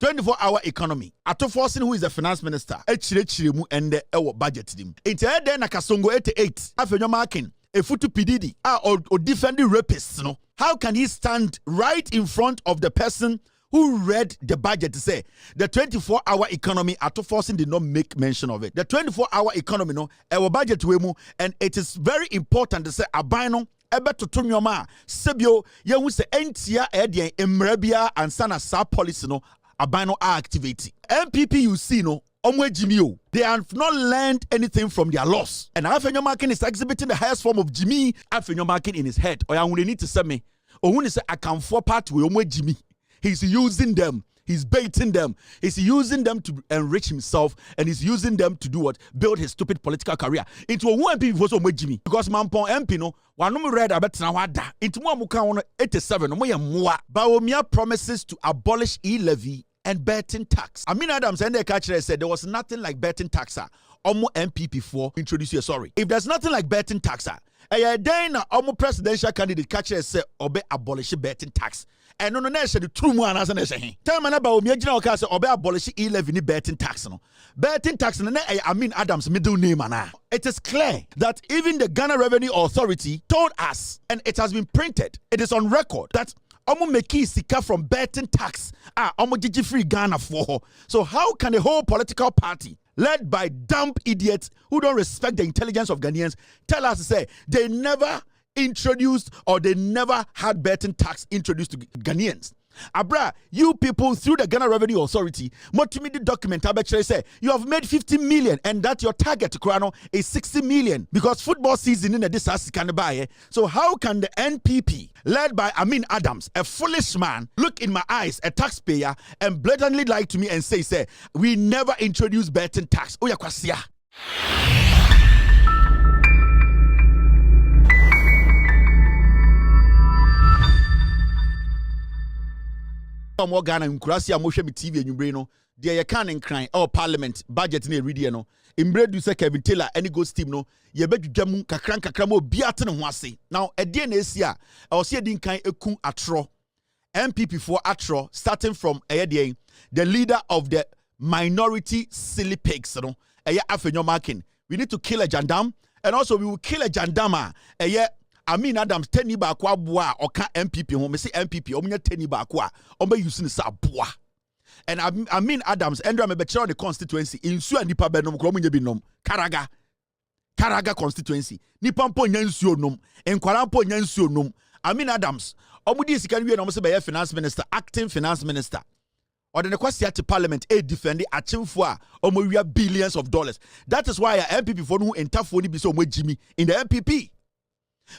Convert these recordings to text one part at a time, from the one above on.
24-hour economy. Ato Forson, who is the finance minister, echirechiremu ende ewo budget dim. Inti ede na Kasongo 88. Afenyo Markin, a futu pididi, or defending rapists, no. How can he stand right in front of the person who read the budget to say the 24-hour economy? Ato Forson did not make mention of it. The 24-hour economy, no, ewo budget wemu, and it is very important to say abino ebe toto nyoma sebio yehu se entia edien emrebia ansana sa policy no abano activity. MPP you see no omwe GYIMII. They have not learned anything from their loss. And Afenyo Markin is exhibiting the highest form of GYIMII. Afenyo Markin in his head. Oya we need to say me. Ohuni say I can for part we omwe GYIMII. He's using them. He's baiting them. He's using them to enrich himself, and he's using them to do what? Build his stupid political career. Into a MP for some GYIMII. Because Mampon MP no, one no read about now wada. Into one muka 87 no more. Bawumia promises to abolish E-LEVY and betting tax. Amin Adams and the catcher said there was nothing like betting tax. Omo MPP for introduce you. Sorry. If there's nothing like betting tax, then omo presidential candidate catcher said obe abolish betting tax. And no nation the true one as an essay. Tell me about me general case obe abolish E-LEVY ni betting tax no. Betting tax no Amin Adams middle name ana. It is clear that even the Ghana Revenue Authority told us, and it has been printed, it is on record, that omo meki sika from betting tax omo gigi free Ghana for. So how can a whole political party led by dumb idiots who don't respect the intelligence of Ghanaians tell us to say they never introduced or they never had betting tax introduced to Ghanaians? Abra, you people through the Ghana Revenue Authority, multimedia document actually say you have made 50 million and that your target Krano is 60 million because football season in this house can buy. So how can the NPP led by Amin Adams, a foolish man, look in my eyes, a taxpayer, and blatantly lie to me and say we never introduced betting tax? Oh yeah, more Ghana Nkurasi Amoshe mi TV enyumbre no de ye kan nkran parliament budget na ready no imbre du se Kevin Taylor any go steam no ye bedwudwam kakran mo biate ne ho ase now ede na esi a o se edi nkan eku atro MPP for atro starting from the leader of the minority silly pigs no Afenyo Markin. We need to kill a jandam, and also we will kill a jandama Amin Adams teni ba kwa boa oka MPP ho me say MPP omunya teni ba kwa omba using sa boa. And Amin Adams endra me be kire the constituency insu anipa be nom kro omunya bi nom Karaga constituency nipa mpo nya nsuo nom enkwara mpo nya nsuo nom. Amin Adams omudi sika wie no mo se be finance minister, acting finance minister or the kwasi at parliament defend achimfo a omowia billions of dollars. That is why MPP for no entafo ni bi so GYIMII in the MPP.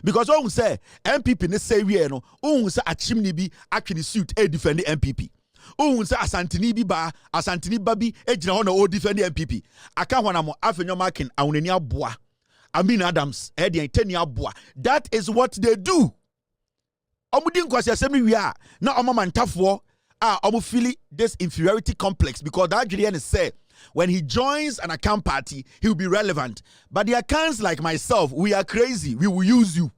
Because one say MPP ne say we no, one say achimni bi actually suit defend the MPP. One say asantini ba bi ejina ho na o defend the MPP. Aka hona mo Afenyo Markin awunani aboa. Amin Adams de teni aboa. That is what they do. Omudi nkwasi asemi wi a na omamantafo omo feel this inferiority complex because that Julian say when he joins an account party, he will be relevant. But the accounts like myself, we are crazy. We will use you.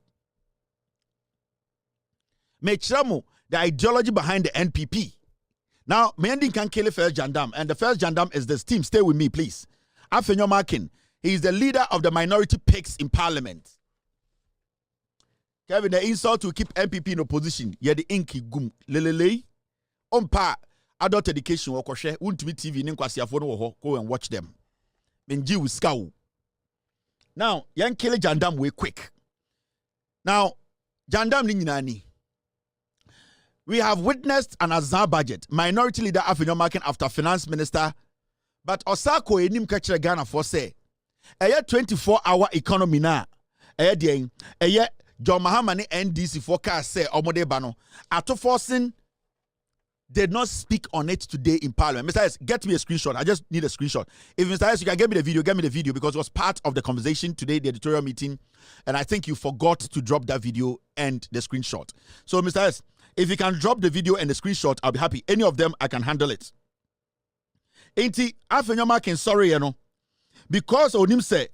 Mechamo, the ideology behind the NPP. Now, Mending can kill the first Jandam, and the first Jandam is this team. Stay with me, please. Afenyo Markin. He is the leader of the minority pigs in parliament. Kevin, the insult to keep MPP in opposition. Yeah, the inky gum. Lelele. Ompa. Adult education or koshe untumi TV ni nkwasiafo no wo go and watch them. Menji with scow. Now, yan kill Jandam way quick. Now, Jandam ni nyinani. We have witnessed an azar budget. Minority leader Afenyo Markin after finance minister. But Osako enim kachere Ghana for say. Eye 24-hour economy na. Eye John Mahama ni NDC forecast say omode bano. Ato Forson did not speak on it today in parliament. Mr. S, get me a screenshot. I just need a screenshot. If Mr. S, you can get me the video because it was part of the conversation today, the editorial meeting, and I think you forgot to drop that video and the screenshot. So, Mr. S, if you can drop the video and the screenshot, I'll be happy. Any of them, I can handle it. Ain't Afenyo Markin sorry, you know, because Onim say,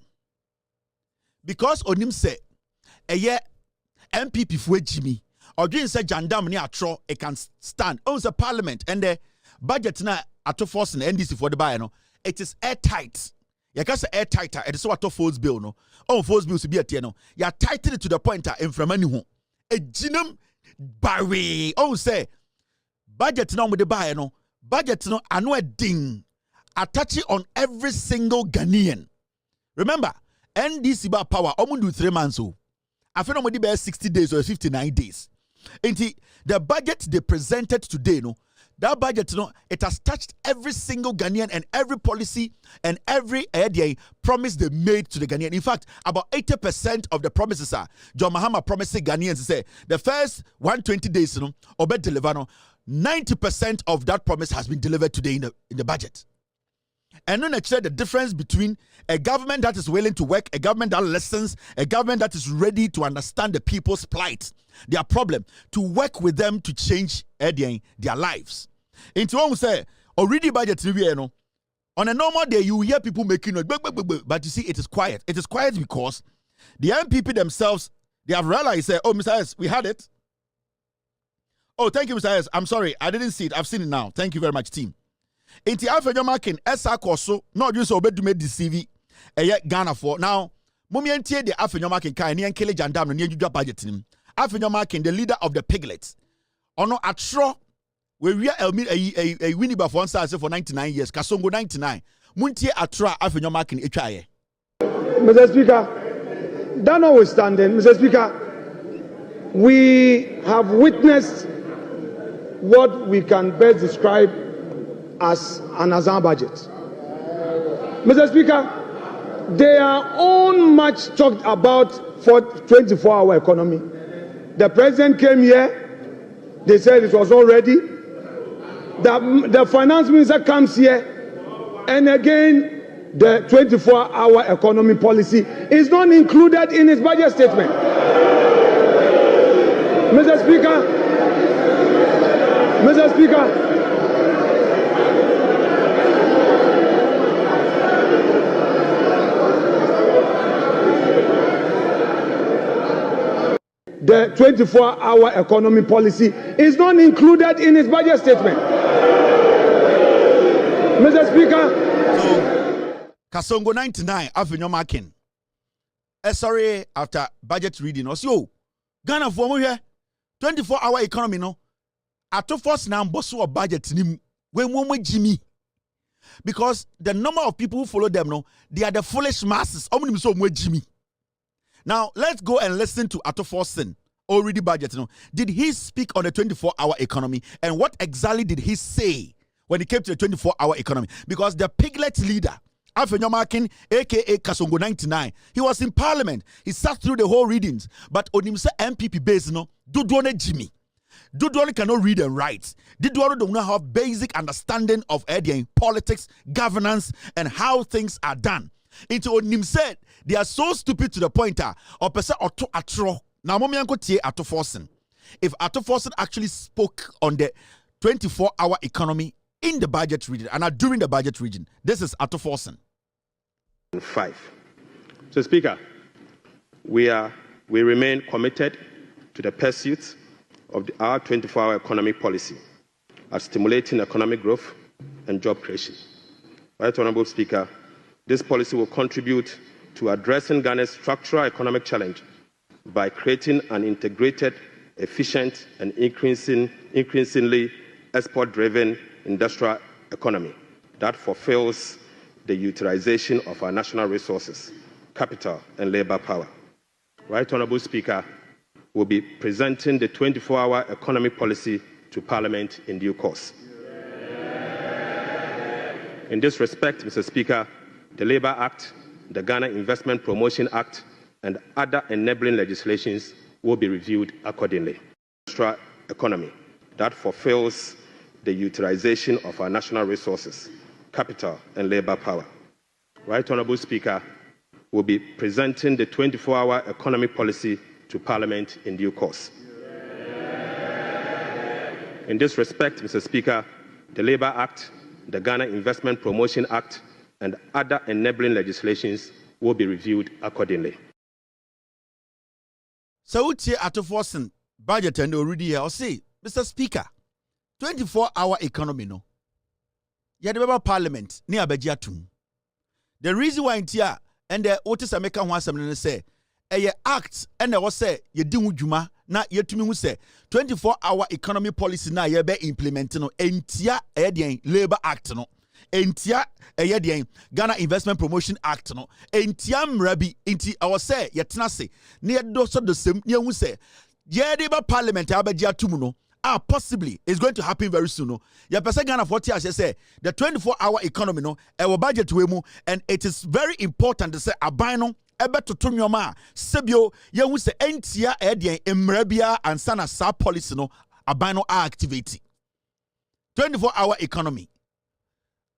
MPP for GYIMII. Or doing say Jandam ni atro it can stand owns a parliament and budget na ato Forson NDC for the buy no, it is airtight. You can say airtighter. It is what to Force bill no. Oh, Force bills to be at no. You are tightened it to the point in from anyone. A genome barry. Oh, say budget now with the buy no. Budget no annual ding. Attach it on every single Ghanaian. Remember, NDC bar power. Omu do 3 months. So I feel nobody bear 60 days or 59 days. And the budget they presented today no. That budget, it has touched every single Ghanaian and every policy and every promise they made to the Ghanaian. In fact, about 80% of the promises are John Mahama promising Ghanaians to say the first 120 days, or better deliver, 90% of that promise has been delivered today in the budget. And then actually the difference between a government that is willing to work, a government that listens, a government that is ready to understand the people's plight, their problem, to work with them to change their lives. Into one who say, already budget review, on a normal day, you hear people making noise, but you see, it is quiet. It is quiet because the MPP themselves, they have realized, say, oh, Mr. S, we had it. Oh, thank you, Mr. S. I'm sorry, I didn't see it. I've seen it now. Thank you very much, team. Inti Afenyo Markin esa koso not just obedu me deceive Ghana for now momientie the Afenyo Markin kan ne enkele jandam no ne adwudwa budget nim Afenyo Markin the leader of the piglets ono atro we elmi a winiba for answer for 99 years kasongo 99 muntie atro Afenyo Markin etwaye. Mr. Speaker, that notwithstanding, Mr. Speaker, we have witnessed what we can best describe as an Azan budget. Mr. Speaker, they are all much talked about for 24-hour economy. The president came here, they said it was all ready. The finance minister comes here, and again, the 24-hour economy policy is not included in his budget statement. Mr. Speaker, the 24-hour economy policy is not included in his budget statement. Mr. Speaker. So, Kasongo 99, Afenyo Markin. Sorry, after budget reading, also, Ghana for here, 24-hour economy, no. Ato Force now bosso budget, when GYIMII. Because the number of people who follow them, no, they are the foolish masses. GYIMII. Now, let's go and listen to Ato Forson, already budget. Did he speak on the 24-hour economy? And what exactly did he say when it came to the 24-hour economy? Because the piglet leader, Afenyo Markin, a.k.a. Kasongo 99, he was in parliament. He sat through the whole readings. But on himself, MPP base, Duduane GYIMII. Duduane cannot read and write. Duduane do not have basic understanding of politics, governance, and how things are done. Into Onim said, they are so stupid to the point or person or to atro. Now, Momianko tie Ato Forson. If Ato Forson actually spoke on the 24-hour economy in the budget region and during the budget region, this is Ato Forson. 5. So, Speaker, we remain committed to the pursuit of our 24-hour economic policy at stimulating economic growth and job creation. Right, Honourable Speaker, this policy will contribute to addressing Ghana's structural economic challenge by creating an integrated, efficient, and increasingly export-driven industrial economy that fulfills the utilization of our national resources, capital, and labor power. Right, Honourable Speaker, will be presenting the 24-hour economic policy to Parliament in due course. In this respect, Mr. Speaker, the Labour Act, the Ghana Investment Promotion Act, and other enabling legislations will be reviewed accordingly. Industrial economy that fulfills the utilization of our national resources, capital, and labor power. Right, Honourable Speaker, will be presenting the 24-hour economic policy to Parliament in due course. In this respect, Mr. Speaker, the Labour Act, the Ghana Investment Promotion Act, and other enabling legislations will be reviewed accordingly. So, what's Ato Forson budget and already here? I'll say, Mr. Speaker, 24-hour economy, no. Yadebeba Parliament, ni abeji atum. The reason why intia, and the Otis America who assembly say, a act, and they was say, ye dingu juma, na yetumi hu say, 24-hour economy policy na ye be implementing no, entia Labor Act no, entia Ghana Investment Promotion Act no, entia mrabi, enti I say, yetna say, near doso the same, near who say, Yadeba Parliament abeji atum no, possibly it's going to happen very soon. No, ya person Ghana 40 as say the 24-hour economy no, our budget we mu, and it is very important to say abino ebe to tunyoma sebio ye hu se entia edien emrabia and sana sa policy no abino activity 24-hour economy.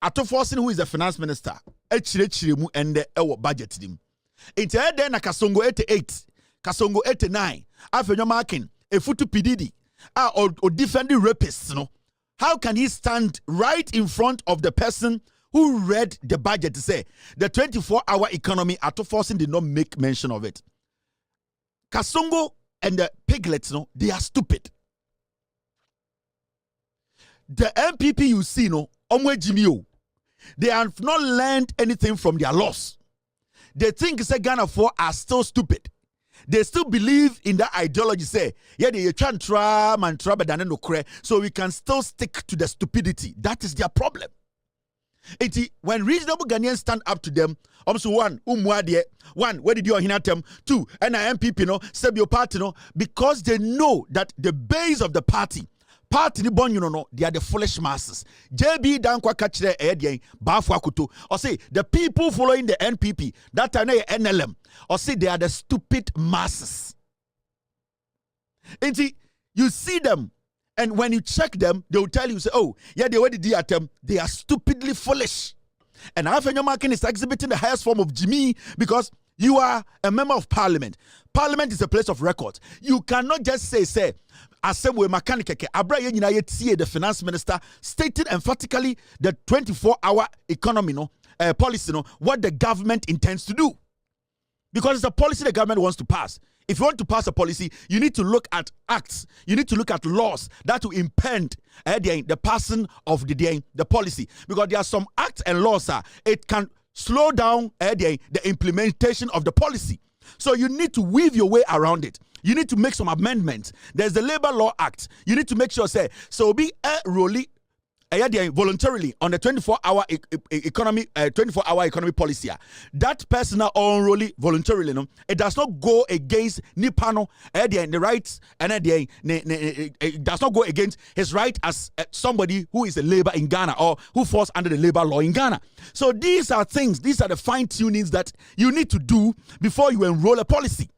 Ato Forson, who is the finance minister, echire mu ende ewo budget dim. Inti ede na Kasongo 88, Kasongo 89, Afenyo Markin, efutu pididi. Or defending rapists, no? How can he stand right in front of the person who read the budget to say the 24-hour economy? Ato Forson did not make mention of it. Kasongo and the piglets, no, they are stupid. The MPP you see, no, Omwe GYIMII, they have not learned anything from their loss. They think Ghana 4 are still stupid. They still believe in that ideology. Say, yeah, they try and try mantra, but no cre. So we can still stick to the stupidity. That is their problem. When reasonable Ghanaians stand up to them, one, where did you hina them? Two, and MPP no, Sebio party no, because they know that the base of the party ni bon you know, they are the foolish masses. JB dankwa kachire edien bafwa kuto. Or say the people following the NPP, that are NLM, or say they are the stupid masses. And you see them, and when you check them, they will tell you, say, oh, yeah, they already did at them, they are stupidly foolish. And Afenyo Markin is exhibiting the highest form of GYIMII because you are a member of parliament. Parliament is a place of record. You cannot just say, Assembly mechanic, Abraham the finance minister stated emphatically the 24-hour economy policy, what the government intends to do. Because it's a policy the government wants to pass. If you want to pass a policy, you need to look at acts. You need to look at laws that will impede the passing of the policy. Because there are some acts and laws, it can slow down the implementation of the policy. So you need to weave your way around it. You need to make some amendments. There's the Labor Law Act. You need to make sure, so be voluntarily on the 24-hour economy, 24-hour economy policy. That person only voluntarily, no, it does not go against Nipano, the rights, and it does not go against his right as somebody who is a labor in Ghana or who falls under the labor law in Ghana. So these are things, these are the fine-tunings that you need to do before you enroll a policy.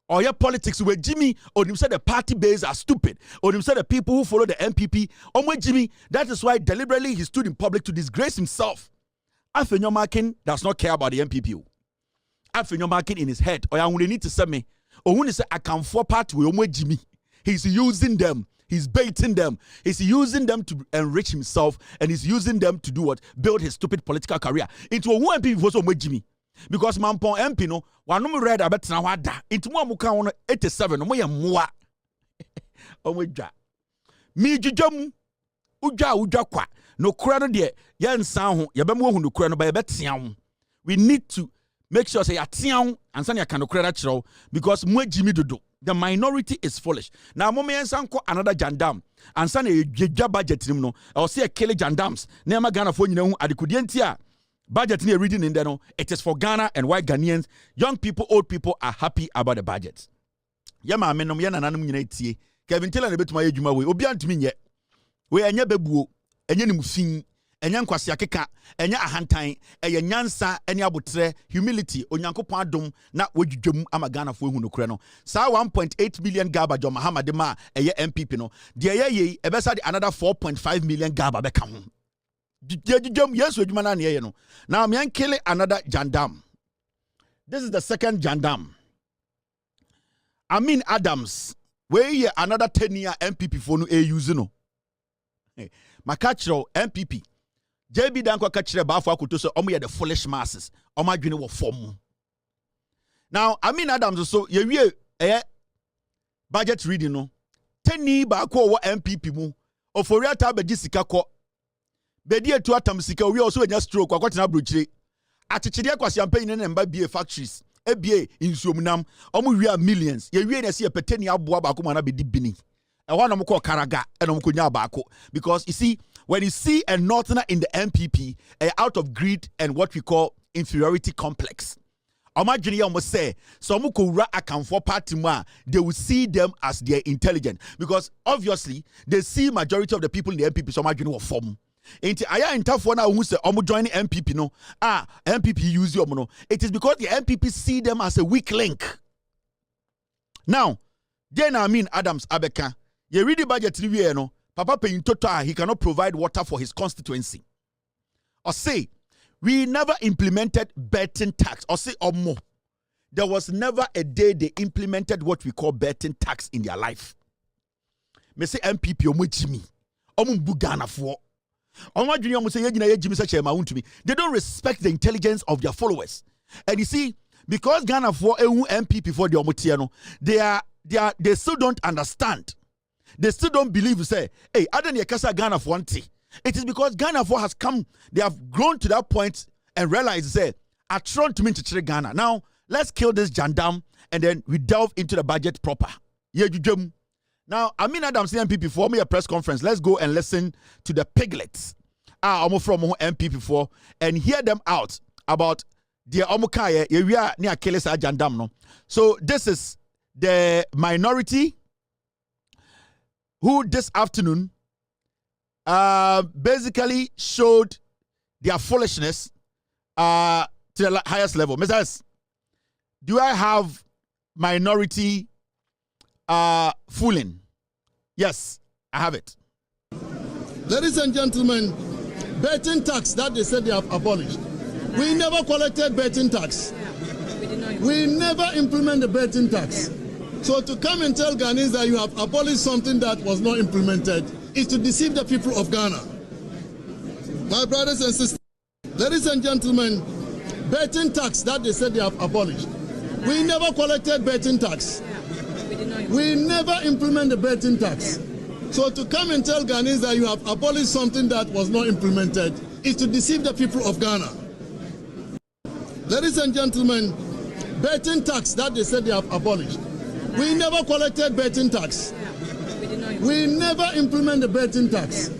Or your politics where GYIMII or him said the party base are stupid, or him said the people who follow the MPP or where GYIMII. That is why deliberately he stood in public to disgrace himself. Afenyo Markin does not care about the MPP. Afenyo Markin in his head, or I need to say me, or when he say I can for party with GYIMII, he's using them, he's baiting them, he's using them to enrich himself, and he's using them to do what? Build his stupid political career into a one MPP for GYIMII. Because Mampon MP no, one read about now wada. Into one muka 87, no more. Oh my God. Me jujum uja kwa. No crano de yan sound, yabemo who no crano by a bet. We need to make sure say a tian and send your cano credit show because more GYIMII do. The minority is foolish. Now, Momi and Sanko another jandam and send a judge budget no. I'll see a Kelly jandams. Never Ghana for at the Kudientia. Budget near reading in there, no, it is for Ghana and white Ghanaians. Young people, old people are happy about the budget. Yama menom yana nanum nyina Kevin tell a bit my ejuma we obiant me yet. We anya bebuo, enya nimfin, enya nkwase akeka, enya ahantan, enya nyansa, enya abotre, humility, onyankopon adom na wodwudwam ama Ghana fo hu no kure no. Sa 1.8 million gaba jo Mohammed ma eye MPP no. De ye ebesa de another 4.5 million gaba beka ho. Yes, now me kill another jandam. This is the second jandam. Amin Adams, where ye another 10-year MPP for no use no. Makachro MPP. JB Danko kachre bafo akuto so omo ye the foolish masses. Omo adwene wo form. Now Amin Adams so ye wie budget reading no. 10 ba ko wo MPP mu. Oforia ta be gisika ko. Bedi to atam sika we also enya stroke akwatena brochire. Achichide kwa champagne ne mba bie factories. Ebie insuomunam omo wi millions. Ye wi na se peteni aboa ba ko mana bedi bini. E ho na mo ko karaga e na mo ko nya ba ko because you see when you see a northerner in the MPP out of greed and what we call inferiority complex. Imagine almost say so mukura akamfo party ma they will see them as they're intelligent because obviously they see majority of the people in the MPP so imagine what form. Ain't aya intafo na who say omo join the MPP no MPP use you no it is because the MPP see them as a weak link. Now then Amin Adams Abeka you read the budget review no papa paying total he cannot provide water for his constituency. Or say we never implemented betting tax. Or say or more. There was never a day they implemented what we call betting tax in their life. Me say MPP omo GYIMII. Omo Ghana for. Omo junior mo say GYIMII such a to me. They don't respect the intelligence of their followers. And you see, because Ghana for MPP for the omo they still don't understand. They still don't believe. Say, hey, other than Kasa Ghana for one thing. It is because Ghana for has come, they have grown to that point and realized, say, I trying to mean to trade Ghana. Now, let's kill this jandam and then we delve into the budget proper. Now, Amin Adams MPP for me a press conference. Let's go and listen to the piglets. Almost from MPP for and hear them out about the Omokaya area near Kelesa jandam. No, so this is the minority who this afternoon basically showed their foolishness to the highest level. Mrs. Do I have minority fooling? Yes, I have it. Ladies and gentlemen, betting tax that they said they have abolished. We never collected betting tax. We never implement the betting tax. So to come and tell Ghanaians that you have abolished something that was not implemented is to deceive the people of Ghana. My brothers and sisters, ladies and gentlemen, betting tax that they said they have abolished. We never collected betting tax. We never implement the betting tax. So to come and tell Ghanaians that you have abolished something that was not implemented is to deceive the people of Ghana. Ladies and gentlemen, betting tax that they said they have abolished. We never collected betting tax. We never implement the betting tax.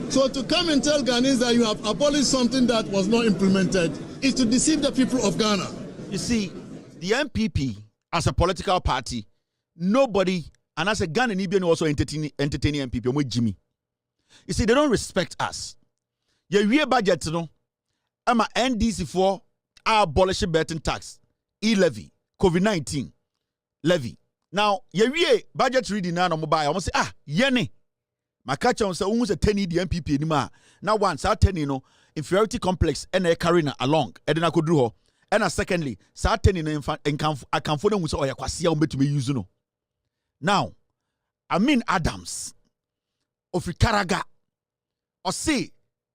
So to come and tell Ghanaians that you have abolished something that was not implemented is to deceive the people of Ghana. You see, the MPP as a political party, nobody, and as a Ghanaian also entertaining MPP, with GYIMII. You see, they don't respect us. Your real budget, I'm a NDC for abolishing betting tax, E-LEVY, COVID-19 levy. Now, ye budget reading now on mobile. I must say, yene. My catch on say almost a 10 the MPP anymore. Now once I 10 inferiority complex and a carrying along. And then I could do her. And secondly, sa 10 I can phone with oya kwasia to me use no. Now, Amin Adams of Karaga or say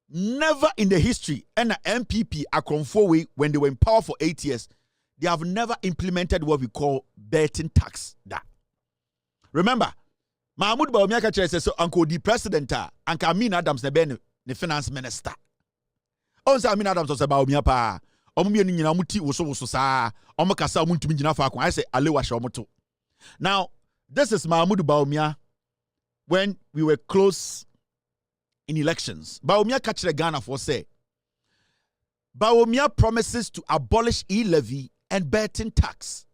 never in the history and MPP way when they were in power for 8 years. They have never implemented what we call betting tax. That. Remember, Mahmoud Bawumia says so Uncle the president, Uncle Amin Adams the finance minister. Also Amin Adams was about Bawumia pa. Omumi ni nyina muti woso sa. Omokasa omuntumi nyina fa akon. I say alewa shomoto. Now, this is Mahmoud Bawumia when we were close in elections. Bawumia catch Ghana for say Bawumia promises to abolish E-LEVY and betting tax.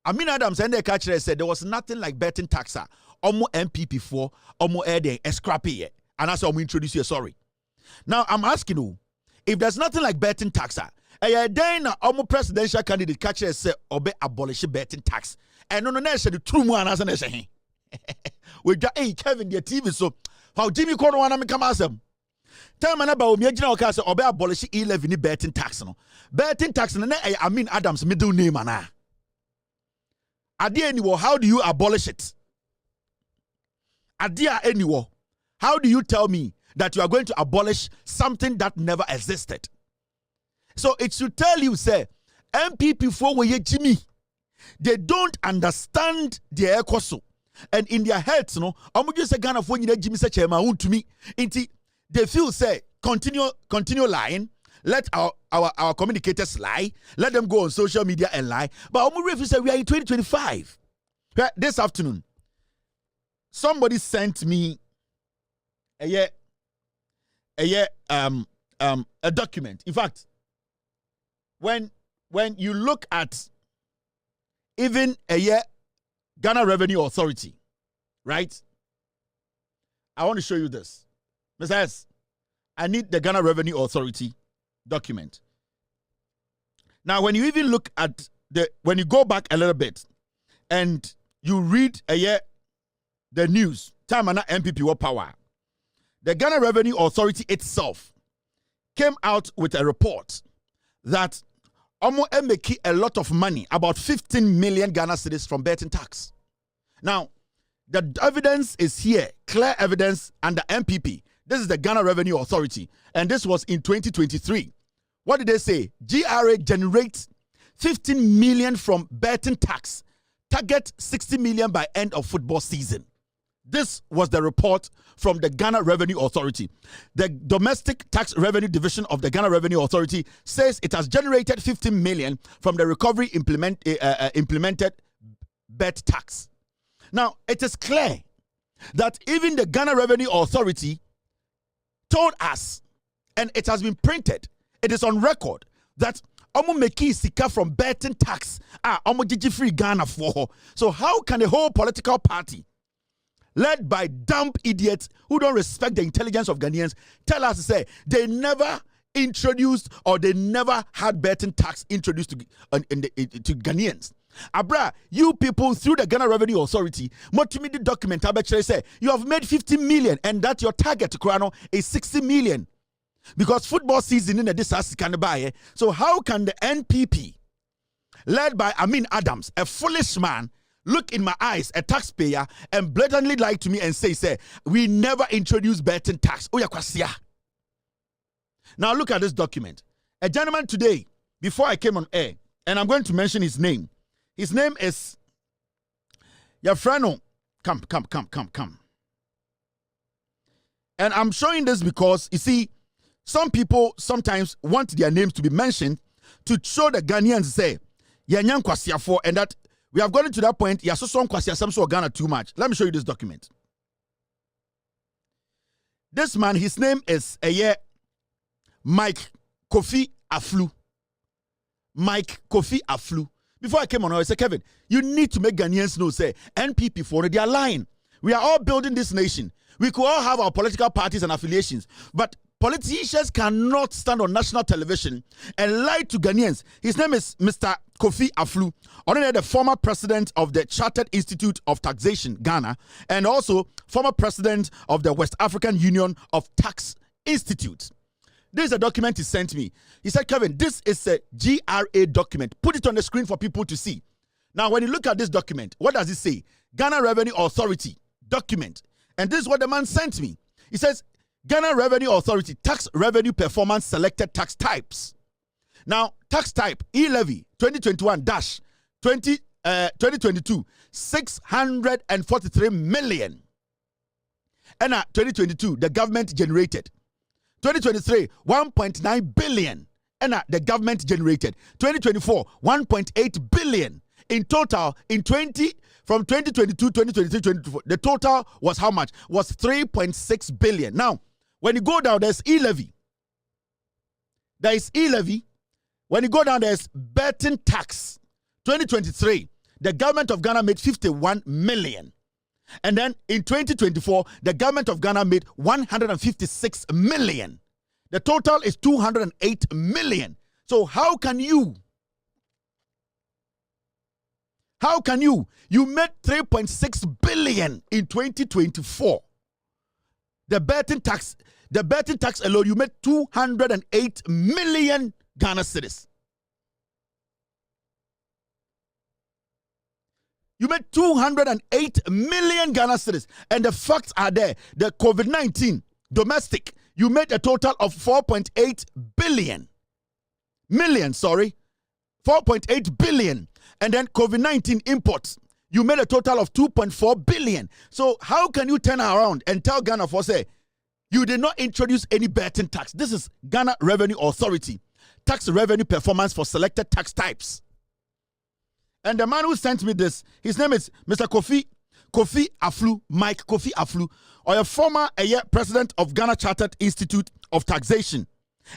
Amin Adams and the catcher said there was nothing like betting tax. Omo MPP for Omo Ede scrappy. And that's how we introduce you. Sorry. Now I'm asking you, if there's nothing like betting tax, then Omo presidential candidate catcher said obey abolish betting tax. And no the true one as an essay. We got Kevin the TV so how Jimmy Corner wanna come as them. Tell me about me, general case or abolish E-LEVY betting tax. No betting tax, and I mean Adams' middle name. Adia anywhere, how do you abolish it? Adia anywhere, how do you tell me that you are going to abolish something that never existed? So it should tell you, say, MPP for GYIMII, they don't understand their ekoso. And in their heads, I'm just a Ghana for GYIMII such a to me. they feel say continue lying. Let our communicators lie. Let them go on social media and lie. But Omuri say we are in 2025. This afternoon, somebody sent me a document. In fact, when you look at even Ghana Revenue Authority, right? I want to show you this. Mr. S, I need the Ghana Revenue Authority document. Now, when you even look at when you go back a little bit and you read the news, time and MPP what power, the Ghana Revenue Authority itself came out with a report that make a lot of money, about 15 million Ghana cedis from betting tax. Now, the evidence is here, clear evidence under MPP. This is the Ghana Revenue Authority, and this was in 2023. What did they say? GRA generates 15 million from betting tax, target 60 million by end of football season. This was the report from the Ghana Revenue Authority. The Domestic Tax Revenue Division of the Ghana Revenue Authority says it has generated 15 million from the recovery implemented bet tax. Now, it is clear that even the Ghana Revenue Authority told us, and it has been printed, it is on record, that omo meki sika from betting tax, omo jiji free Ghana for. So how can a whole political party led by dumb idiots who don't respect the intelligence of Ghanaians tell us to say they never introduced or they never had betting tax introduced to Ghanaians? Abra, you people through the Ghana Revenue Authority, multimedia document actually say you have made 50 million and that your target Krano is 60 million. Because football season in the disaster can buy. So how can the NPP, led by Amin Adams, a foolish man, look in my eyes, a taxpayer, and blatantly lie to me and say, we never introduced betting tax. Now look at this document. A gentleman today, before I came on air, and I'm going to mention his name. His name is Yafrano. Come. And I'm showing this because, you see, some people sometimes want their names to be mentioned to show the Ghanaians say, Yanyan Kwasiafo, and that we have gotten to that point, Yasoson Kwasiasam so Ghana too much. Let me show you this document. This man, his name is Mike Kofi Aflu. Mike Kofi Aflu. Before I came on, I said, Kevin, you need to make Ghanaians know, say, NPP for they are lying. We are all building this nation. We could all have our political parties and affiliations, but politicians cannot stand on national television and lie to Ghanaians. His name is Mr. Kofi Aflu, the former president of the Chartered Institute of Taxation, Ghana, and also former president of the West African Union of Tax Institute. This is a document he sent me. He said, Kevin, this is a GRA document. Put it on the screen for people to see. Now, when you look at this document, what does it say? Ghana Revenue Authority document. And this is what the man sent me. He says, Ghana Revenue Authority, tax revenue performance selected tax types. Now, tax type, E-LEVY 2021-2022, 643 million. And 2022, the government generated. 2023, 1.9 billion. And the government generated. 2024, 1.8 billion. In total, from 2022, 2023, 2024, the total was how much? Was 3.6 billion. Now, when you go down, there's E-LEVY. There is E-LEVY. When you go down, there's betting tax. 2023, the government of Ghana made 51 million. And then in 2024, the government of Ghana made 156 million. The total is 208 million. So how can you? You made 3.6 billion in 2024. The betting tax alone, you made 208 million Ghana cedis. You made 208 million Ghana cedis. And the facts are there. The COVID-19 domestic, you made a total of 4.8 billion. 4.8 billion. And then COVID-19 imports, you made a total of 2.4 billion. So how can you turn around and tell Ghana for say, You did not introduce any betting tax. This is Ghana Revenue Authority. Tax revenue performance for selected tax types. And the man who sent me this, his name is Mr. Kofi Aflu, Mike Kofi Aflu, or a former president of Ghana Chartered Institute of Taxation,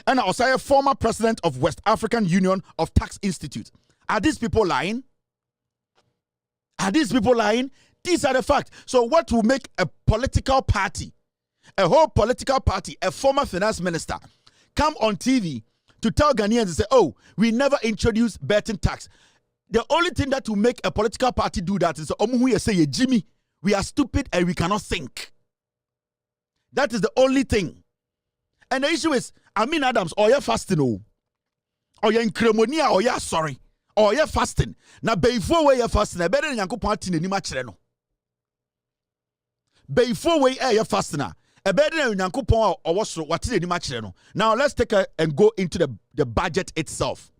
and also a former president of West African Union of Tax Institute. Are these people lying? Are these people lying? These are the facts. So what will make a political party, a whole political party, a former finance minister, come on TV to tell Ghanaians and say, oh, we never introduced betting tax? The only thing that will make a political party do that is say, GYIMII, we are stupid and we cannot think. That is the only thing. And the issue is, Amin Adams, or you're fasting, or you're in Cremonia, or you're sorry, or you're fasting. Now, before we are fasting, I better than Yanko Party in Nimacheno. Before we are fasting, a better than Yanko Pon or what in Nimacheno. Now, let's take and go into the budget itself.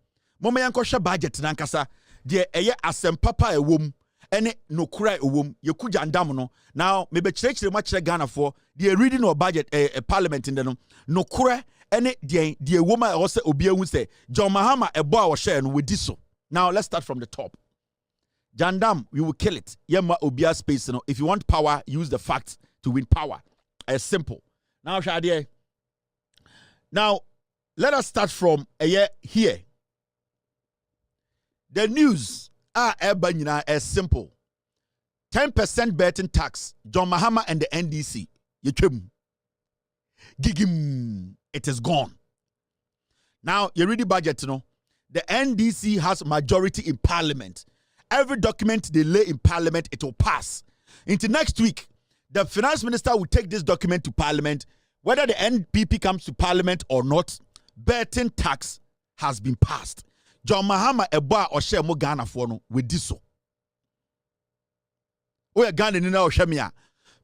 Moma Yankosha budget, Nankasa. Dear asem papa a womb, and no cry a womb, you could no. Now, maybe church the much Ghana for the reading or budget a parliament in the no cry, and dear woman also obey who say, John Mahama a boy or share with this. Now, let's start from the top. Jandam, we will kill it. Yema obia space. If you want power, use the facts to win power. It's simple. Now, Shadi. Now, let us start from here. The news is simple. 10% betting tax. John Mahama and the NDC. Gigim. It is gone. Now, you read the budget, The NDC has majority in parliament. Every document they lay in parliament, it will pass. Into next week, the finance minister will take this document to parliament. Whether the NPP comes to parliament or not, betting tax has been passed. John Mahama eboa or share mo Ghana for no with this so. We are Ghana in our Shamia.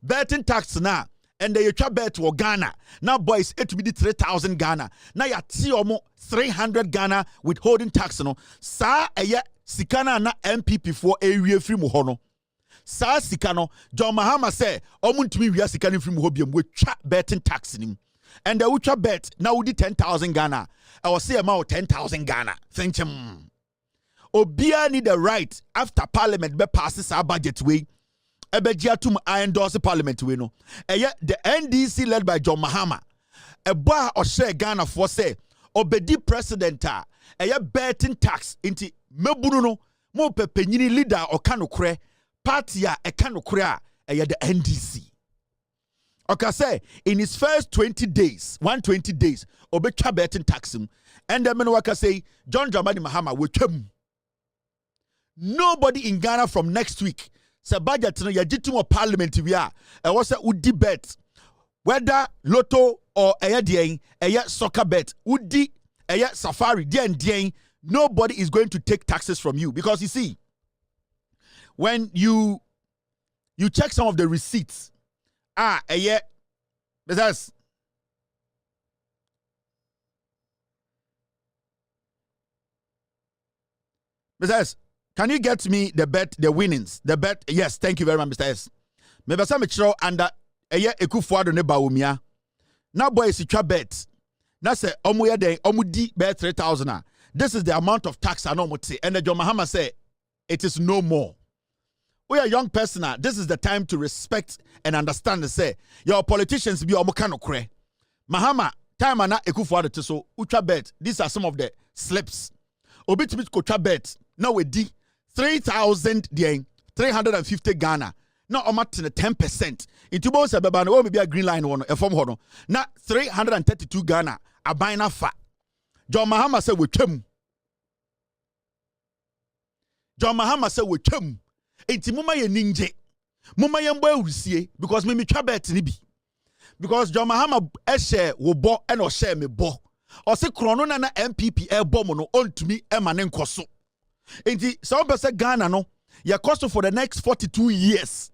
Betting tax now, and they try bet to Ghana. Now, boys, it will be 3,000 Ghana. Now, you see almost 300 Ghana withholding tax. No, sa sikana na MPP for area free muhono. Sa sikano, John Mahama say, omuntumi we are sikani free muhobium with betting tax in him. And the ultra bet now we did 10,000 Ghana. I will say about 10,000 Ghana. Thank you. Obia need the right after parliament be passes our budget way. Ebejiatum I endorse the parliament way no. The NDC led by John Mahama. A bar or share Ghana for say obedi president betting tax into mebuno mo pepenyini leader or kanokre party a kanokre the NDC. Okay, say in his first 20 days, 120 days, obecha betting tax him, and then Menwaka say John Dramani Mahama will come. Nobody in Ghana from next week. Say budget no yajitum parliament we are. I was a would bet whether lotto or soccer bet would safari dien. Nobody is going to take taxes from you because you see, when you check some of the receipts. Because can you get me the winnings? The bet, yes, thank you very much, Mr. S. Maybe some show under Ekufuado ne Baumia. Now, boys, it's bet. Now, say, Omudi bet 3,000. This is the amount of tax I know. And the John Mahama say, it is no more. We are young person now. This is the time to respect and understand and say, your politicians be omokano kre. Mahama, time ana ekufuado teso, ultra bet. These are some of the slips. Obitimit kocha bet. Now we di 3,000 350 Ghana. Now omat 10%. Itubo se bebano o maybe a green line one, a form hono. Now 332 Ghana. A bina fa. John Mahama said we chem. John Mahama said we chem. Enti muma ye ninje. Muma ye mbo urusie because me twa bet ni bi. Because John Mahama share wo bo and o share me bo. O se krono na MPP e bo mo no ontumi e ma ne nkoso. Enti some person Ghana no ye cost for the next 42 years.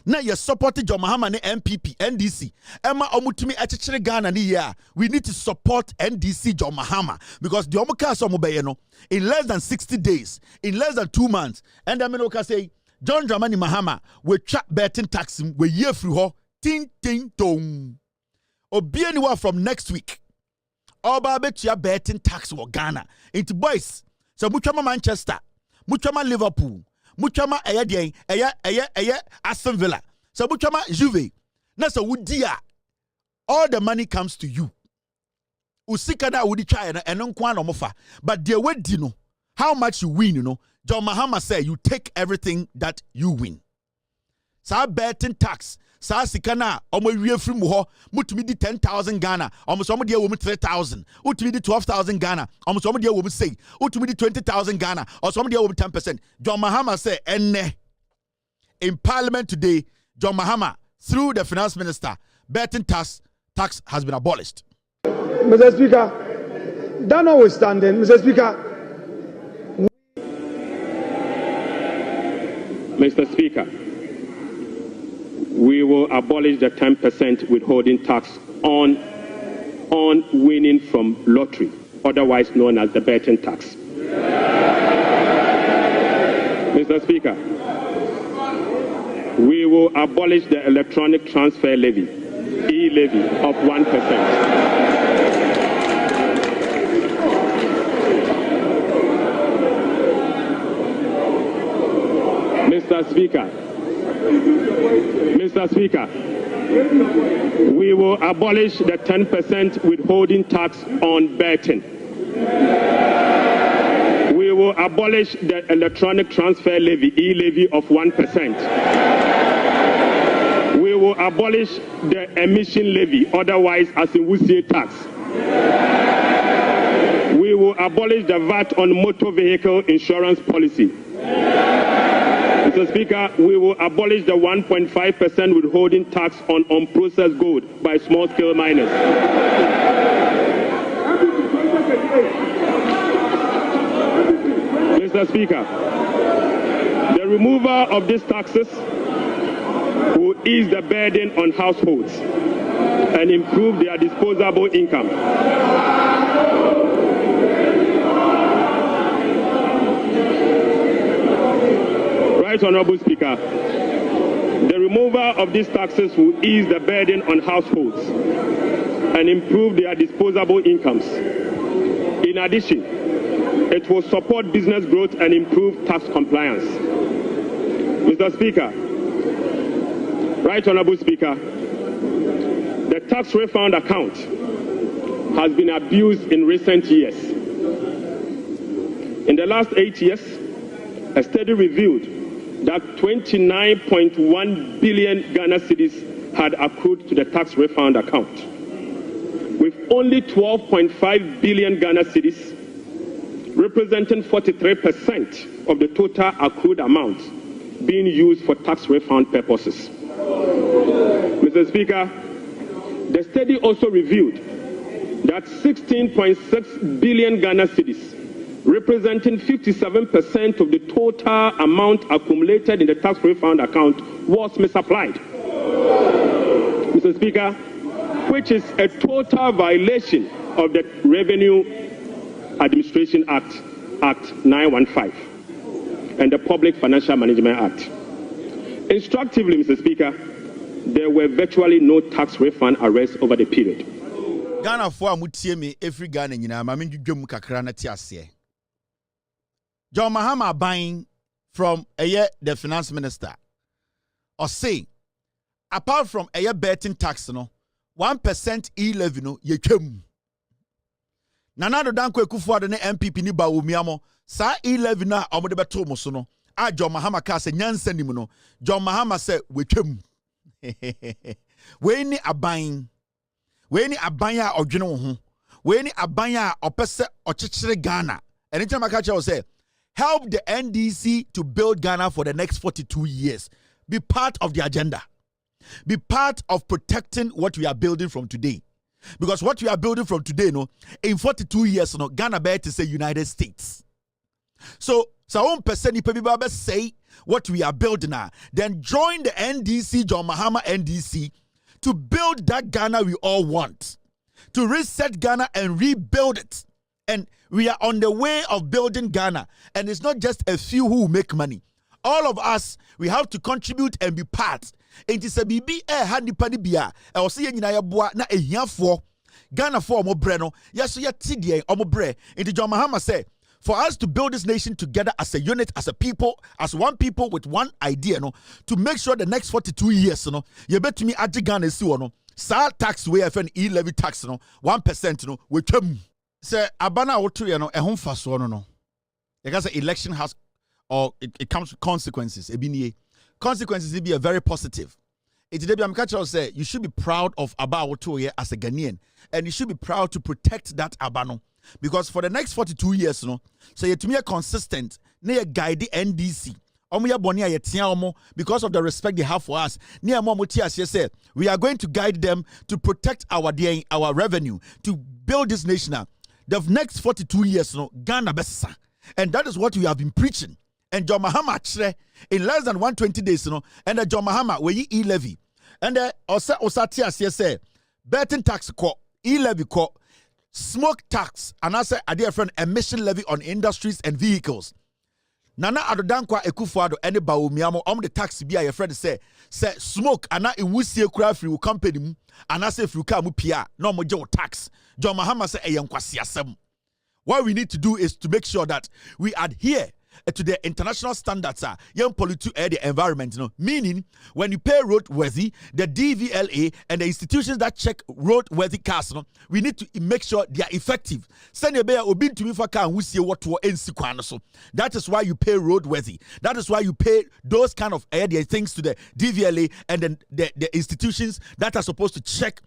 Na ye support John Mahama ne MPP NDC. Emma omutumi echechere Ghana ni ya. We need to support NDC John Mahama because the omuka so mobeye no in less than 60 days, in less than 2 months. And then we say John Dramani Mahama we trap betting tax we year through ho ting ting tong. obi anyone from next week oba betua betting tax wo Ghana into boys so muchama Manchester muchama Liverpool muchama eye Aston Villa so muchama Juve na so wudia all the money comes to you usika na wudi try na eno nko na mofa but the way di no how much you win John Mahama said you take everything that you win. Sa betting tax, sa sikana, omo wie free mu ho, mutumi di 10,000 Ghana, omo so omo di wo mu 3,000, utumi di 12,000 Ghana, omo so omo di wo mu say, utumi di 20,000 Ghana, or so omo di wo mu 10%. John Mahama said, enne in Parliament today, John Mahama, through the Finance Minister, betting tax has been abolished. Mr. Speaker, that notwithstanding, Mr. Speaker. Mr. Speaker, we will abolish the 10% withholding tax on winning from lottery, otherwise known as the betting tax. Mr. Speaker, we will abolish the electronic transfer levy, E-LEVY, of 1%. Mr. Speaker, we will abolish the 10% withholding tax on betting. We will abolish the electronic transfer levy, E-LEVY, of 1%. We will abolish the emission levy, otherwise as in Wusie tax. We will abolish the VAT on motor vehicle insurance policy. Mr. Speaker, we will abolish the 1.5% withholding tax on unprocessed gold by small-scale miners. Mr. Speaker, the removal of these taxes will ease the burden on households and improve their disposable income. Right, Honorable Speaker, the removal of these taxes will ease the burden on households and improve their disposable incomes. In addition, it will support business growth and improve tax compliance. Mr. Speaker, Right, Honorable Speaker, the tax refund account has been abused in recent years. In the last 8 years, a study revealed that 29.1 billion Ghana cedis had accrued to the tax refund account, with only 12.5 billion Ghana cedis, representing 43% of the total accrued amount, being used for tax refund purposes. Mr. Speaker, the study also revealed that 16.6 billion Ghana cedis, representing 57% of the total amount accumulated in the tax refund account, was misapplied. Mr. Speaker, which is a total violation of the Revenue Administration Act, Act 915, and the Public Financial Management Act. Instructively, Mr. Speaker, there were virtually no tax refund arrests over the period. Ghana for amutie me every Ghana nyina ma menjudwam kakra na tiase. John Mahama buying from the finance minister or say apart from betting tax no 1% E-LEVY no ye twam. Nanado danko ekufuado ne MPP ni ba omiamo sa E-LEVY na omode beto mo so no a John Mahama ka se nyansa nim no John Mahama se we twam. We ni aban a odwene wo ho we ni aban a opese okyekere Ghana anytime I catch you say help the NDC to build Ghana for the next 42 years. Be part of the agenda. Be part of protecting what we are building from today. Because what we are building from today, in 42 years, Ghana bear to say United States. So one person say what we are building now. Then join the NDC, John Mahama NDC, to build that Ghana we all want. To reset Ghana and rebuild it. And we are on the way of building Ghana. And it's not just a few who make money. all of us, we have to contribute and be part. Enti se bibi nipa ni bia e se ye nyina ye boa na ehiafo Ghana for omo bre no yeso ye tidie omo bre. Enti John Mahama say for us to build this nation together as a unit, as a people, as one people with one idea, no, to make sure the next 42 years, no, you bet to me at Ghana si no, sa tax way FN E-LEVY tax, no, 1%, no, we come. Say abana otu no, ehon faso no. Because the election has, or it comes with consequences. Consequences will be a very positive. It's the I'm say you should be proud of Aba otu as a Ghanaian, and you should be proud to protect that abano. Because for the next 42 years, no, so you to me consistent, near guide the NDC. Because of the respect they have for us, we are going to guide them to protect our revenue, to build this nation. The next 42 years, no, Ghana besa. And that is what we have been preaching. And John Mahama in less than 120 days, no, and John Mahama we E-LEVY. And Osatia say betting tax co, E-LEVY co, smoke tax, and I say a different emission levy on industries and vehicles. Nana adodankwa ekufuado any baumiamo the tax be a friend say smoke ana iwusie kura free company mu ana say free car mu pia no mo je tax. John Mahama say eyenkwasi asem. What we need to do is to make sure that we adhere to the international standards, young pollute the environment. Meaning, when you pay roadworthy, the DVLA and the institutions that check roadworthy cars, we need to make sure they are effective. That is why you pay roadworthy. That is why you pay those kind of things to the DVLA and then the institutions that are supposed to check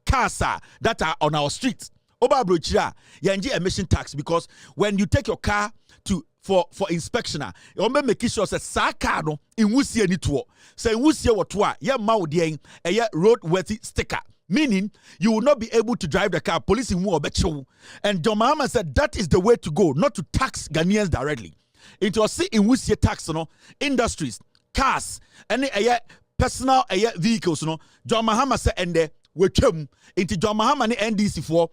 cars that are on our streets. Emission tax, because when you take your car for inspection, you make sure that car no in wusie ni to say wusie wotoa ye ma wodien roadworthy sticker, meaning you will not be able to drive the car. Police in obecho. And John Mahama said that is the way to go, not to tax Ghanaians directly. It was see in wusie tax, industries, cars, any personal vehicles, John Mahama said and the we came into John Mahama ni NDC for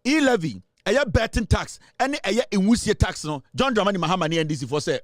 E-LEVY, betting tax, any iwusie tax, John Dramani Mahama ni NDC for say,